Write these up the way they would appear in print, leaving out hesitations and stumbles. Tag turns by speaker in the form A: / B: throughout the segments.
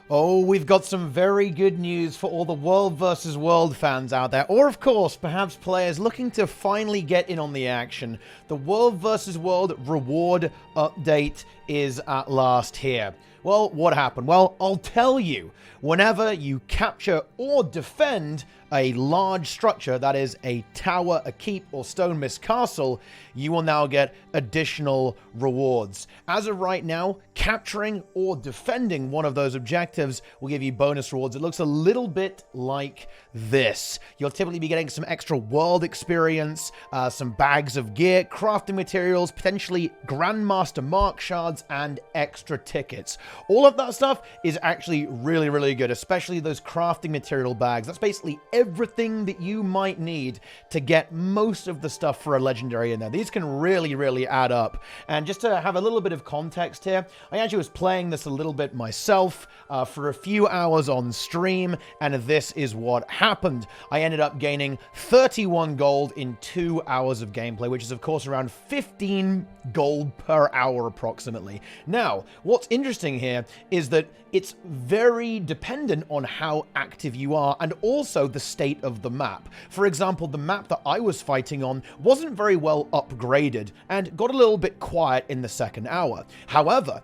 A: Oh, we've got some very good news for all the World vs. World fans out there, or of course, perhaps players looking to finally get in on the action. The World vs. World reward update is at last here. Well, what happened? Well, I'll tell you. Whenever you capture or defend a large structure, that is a tower, a keep, or stone mist castle, you will now get additional rewards. As of right now, capturing or defending one of those objectives will give you bonus rewards. It looks a little bit like this. You'll typically be getting some extra world experience, some bags of gear, crafting materials, potentially Grandmaster Mark shards, and extra tickets. All of that stuff is actually really, really good, especially those crafting material bags. That's basically everything that you might need to get most of the stuff for a legendary in there. These can really, really add up. And just to have a little bit of context here, I actually was playing this a little bit myself for a few hours on stream, and this is what happened. I ended up gaining 31 gold in 2 hours of gameplay, which is of course around 15 gold per hour approximately. Now, what's interesting here is that it's very dependent on how active you are and also the state of the map. For example, the map that I was fighting on wasn't very well upgraded and got a little bit quiet in the second hour. However,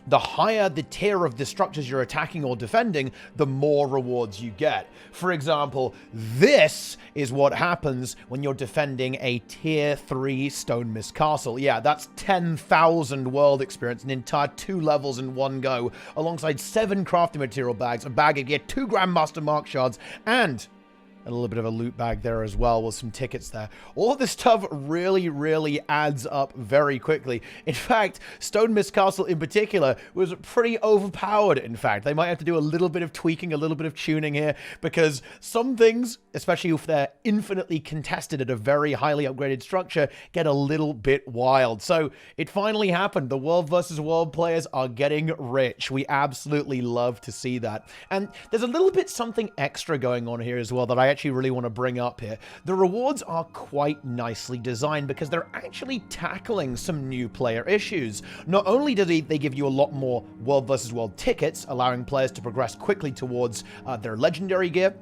A: the higher the tier of the structures you're attacking or defending, the more rewards you get. For example, this is what happens when you're defending a tier 3 stone mist castle. Yeah, that's 10,000 world experience, an entire 2 levels in one go, alongside 7 crafting material bags, a bag of gear, 2 Grandmaster Mark shards, and a little bit of a loot bag there as well with some tickets there. All of this stuff really, really adds up very quickly. In fact, Stone Mist Castle in particular was pretty overpowered, in fact. They might have to do a little bit of tweaking, a little bit of tuning here, because some things, especially if they're infinitely contested at a very highly upgraded structure, get a little bit wild. So it finally happened. The World vs. World players are getting rich. We absolutely love to see that. And there's a little bit something extra going on here as well that I actually really want to bring up here. The rewards are quite nicely designed because they're actually tackling some new player issues. Not only do they give you a lot more World vs. World tickets, allowing players to progress quickly towards their legendary gear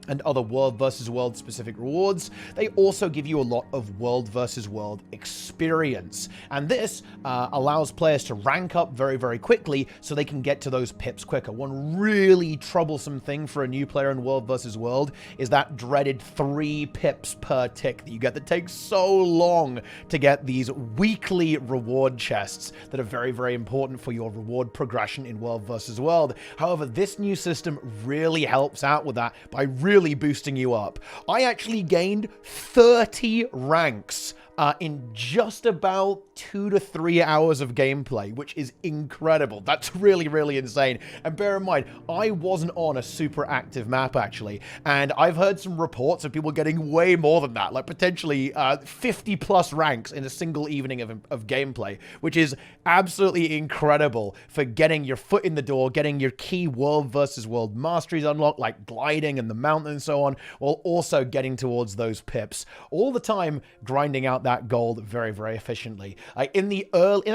A: and other World vs. World specific rewards, they also give you a lot of World vs. World experience. And this allows players to rank up very, very quickly so they can get to those pips quicker. One really troublesome thing for a new player in World vs. World is that dreaded 3 pips per tick that you get that takes so long to get these weekly reward chests that are very, very important for your reward progression in World vs. World. However, this new system really helps out with that by really boosting you up. I actually gained 30 ranks in just about 2 to 3 hours of gameplay, which is incredible. That's really, really insane. And bear in mind, I wasn't on a super active map, actually. And I've heard some reports of people getting way more than that, like potentially 50 plus ranks in a single evening of gameplay, which is absolutely incredible for getting your foot in the door, getting your key World vs. World masteries unlocked, like gliding and the mountain and so on, while also getting towards those pips. All the time grinding out that gold very, very efficiently. In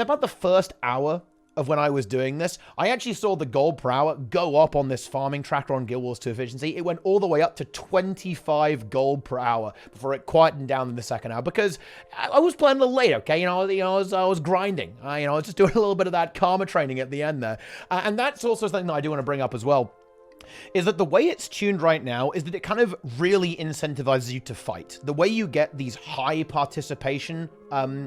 A: about the first hour of when I was doing this, I actually saw the gold per hour go up on this farming tracker on Guild Wars 2 efficiency. It went all the way up to 25 gold per hour before it quietened down in the second hour because I was playing a little late, okay? I was grinding. I was just doing a little bit of that karma training at the end there. And that's also something that I do want to bring up as well, is that the way it's tuned right now is that it kind of really incentivizes you to fight. The way you get these high participation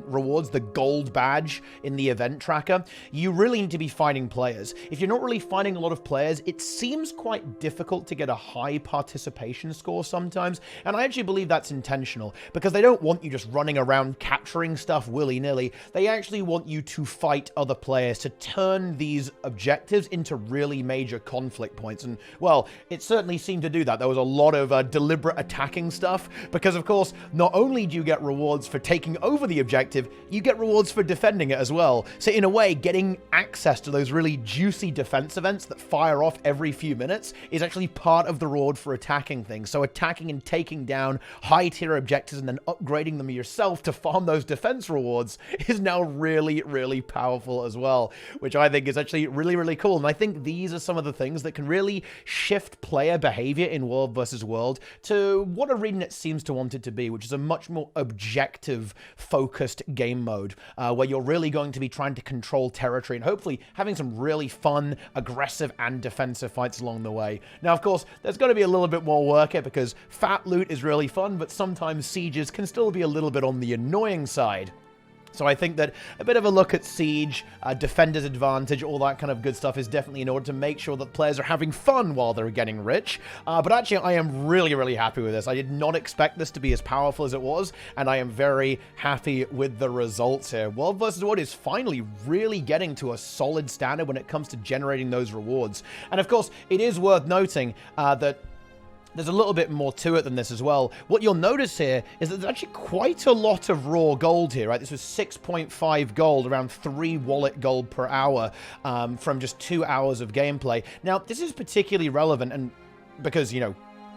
A: rewards, the gold badge in the event tracker, you really need to be fighting players. If you're not really fighting a lot of players, it seems quite difficult to get a high participation score sometimes, and I actually believe that's intentional, because they don't want you just running around capturing stuff willy-nilly. They actually want you to fight other players to turn these objectives into really major conflict points, and well, it certainly seemed to do that. There was a lot of deliberate attacking stuff, because of course, not only do you get rewards for taking over the objective, you get rewards for defending it as well. So in a way, getting access to those really juicy defense events that fire off every few minutes is actually part of the reward for attacking things. So attacking and taking down high-tier objectives and then upgrading them yourself to farm those defense rewards is now really, really powerful as well, which I think is actually really, really cool. And I think these are some of the things that can really shift player behavior in World versus World to what ArenaNet seems to want it to be, which is a much more objective-focused game mode, where you're really going to be trying to control territory and hopefully having some really fun, aggressive, and defensive fights along the way. Now, of course, there's going to be a little bit more work here because fat loot is really fun, but sometimes sieges can still be a little bit on the annoying side. So I think that a bit of a look at Siege, Defender's Advantage, all that kind of good stuff is definitely in order to make sure that players are having fun while they're getting rich. But actually, I am really, really happy with this. I did not expect this to be as powerful as it was, and I am very happy with the results here. World vs. World is finally really getting to a solid standard when it comes to generating those rewards. And of course, it is worth noting that there's a little bit more to it than this as well. What you'll notice here is that there's actually quite a lot of raw gold here, right? This was 6.5 gold, around 3 wallet gold per hour from just 2 hours of gameplay. Now, this is particularly relevant and because, you know,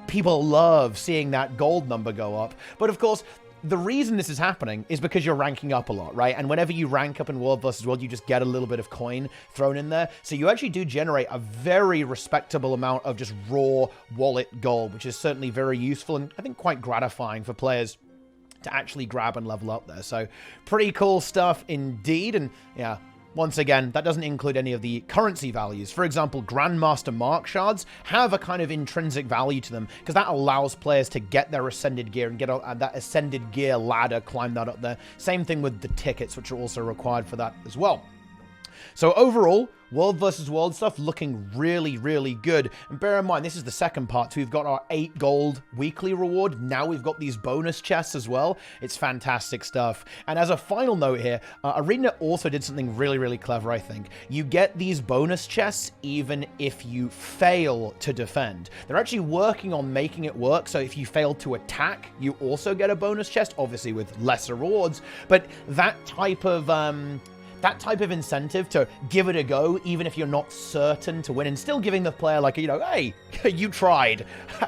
A: people love seeing that gold number go up. But of course, the reason this is happening is because you're ranking up a lot, right? And whenever you rank up in World vs. World, you just get a little bit of coin thrown in there. So you actually do generate a very respectable amount of just raw wallet gold, which is certainly very useful and I think quite gratifying for players to actually grab and level up there. So pretty cool stuff indeed. And yeah, once again, that doesn't include any of the currency values. For example, Grandmaster Mark Shards have a kind of intrinsic value to them because that allows players to get their Ascended gear and get that Ascended gear ladder, climb that up there. Same thing with the tickets, which are also required for that as well. So overall, World vs. World stuff looking really, really good. And bear in mind, this is the second part. So we've got our 8 gold weekly reward. Now we've got these bonus chests as well. It's fantastic stuff. And as a final note here, ArenaNet also did something really, really clever, I think. You get these bonus chests even if you fail to defend. They're actually working on making it work. So if you fail to attack, you also get a bonus chest, obviously with lesser rewards. But that type of incentive to give it a go, even if you're not certain to win, and still giving the player like, you know, hey, you tried,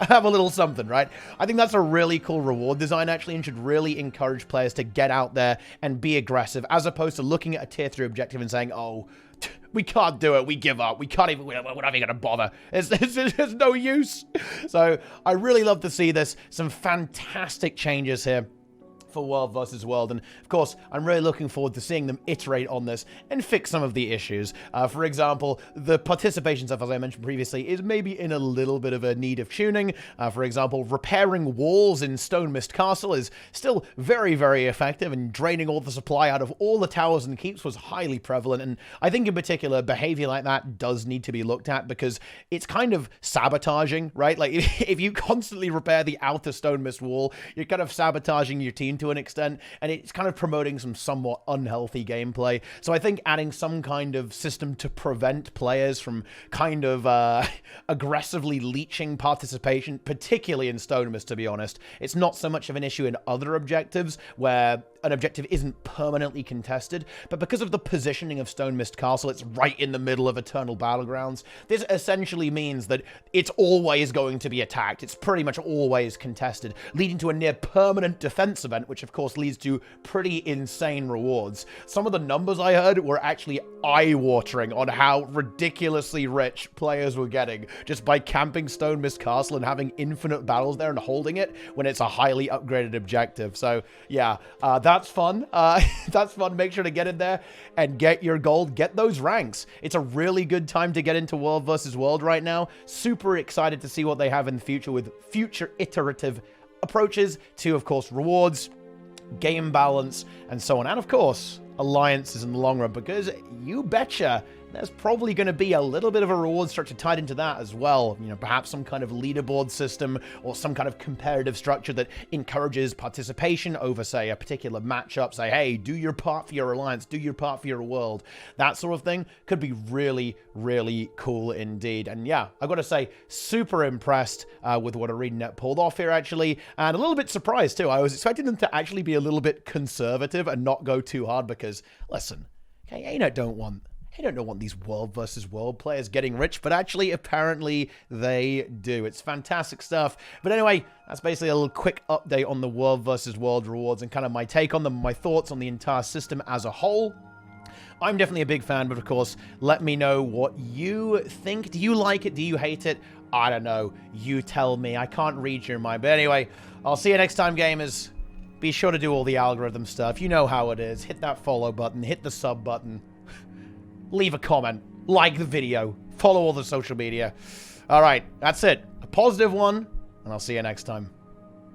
A: have a little something, right? I think that's a really cool reward design, actually, and should really encourage players to get out there and be aggressive, as opposed to looking at a tier 3 objective and saying, oh, we can't do it, we give up, we're not even going to bother, there's no use. So I really love to see this, some fantastic changes here for World vs. World, and of course I'm really looking forward to seeing them iterate on this and fix some of the issues. For example, the participation stuff, as I mentioned previously, is maybe in a little bit of a need of tuning. For example, repairing walls in Stone Mist Castle is still very, very effective, and draining all the supply out of all the towers and keeps was highly prevalent, and I think in particular behavior like that does need to be looked at because it's kind of sabotaging, right? Like if you constantly repair the outer Stone Mist wall, you're kind of sabotaging your team to an extent, and it's kind of promoting some somewhat unhealthy gameplay. So I think adding some kind of system to prevent players from kind of aggressively leeching participation, particularly in Stone Mist, to be honest. It's not so much of an issue in other objectives where an objective isn't permanently contested, but because of the positioning of Stone Mist Castle, it's right in the middle of Eternal Battlegrounds. This essentially means that it's always going to be attacked. It's pretty much always contested, leading to a near permanent defense event, which of course leads to pretty insane rewards. Some of the numbers I heard were actually eye-watering on how ridiculously rich players were getting just by camping Stone Mist Castle and having infinite battles there and holding it when it's a highly upgraded objective. So yeah, that's fun. That's fun. Make sure to get in there and get your gold, get those ranks. It's a really good time to get into World vs. World right now. Super excited to see what they have in the future with future iterative approaches to, of course, rewards, game balance, and so on. And of course, alliances in the long run, because you betcha there's probably going to be a little bit of a reward structure tied into that as well. You know, perhaps some kind of leaderboard system or some kind of competitive structure that encourages participation over, say, a particular matchup. Say, hey, do your part for your alliance, do your part for your world. That sort of thing could be really, really cool indeed. And yeah, I've got to say, super impressed with what ArenaNet pulled off here, actually, and a little bit surprised too. I was expecting them to actually be a little bit conservative and not go too hard because, listen, okay, ArenaNet don't want these world versus world players getting rich, but actually, apparently, they do. It's fantastic stuff. But anyway, that's basically a little quick update on the world versus world rewards and kind of my take on them, my thoughts on the entire system as a whole. I'm definitely a big fan, but of course, let me know what you think. Do you like it? Do you hate it? I don't know. You tell me. I can't read your mind. But anyway, I'll see you next time, gamers. Be sure to do all the algorithm stuff. You know how it is. Hit that follow button. Hit the sub button. Leave a comment, like the video, follow all the social media. All right, that's it. A positive one, and I'll see you next time.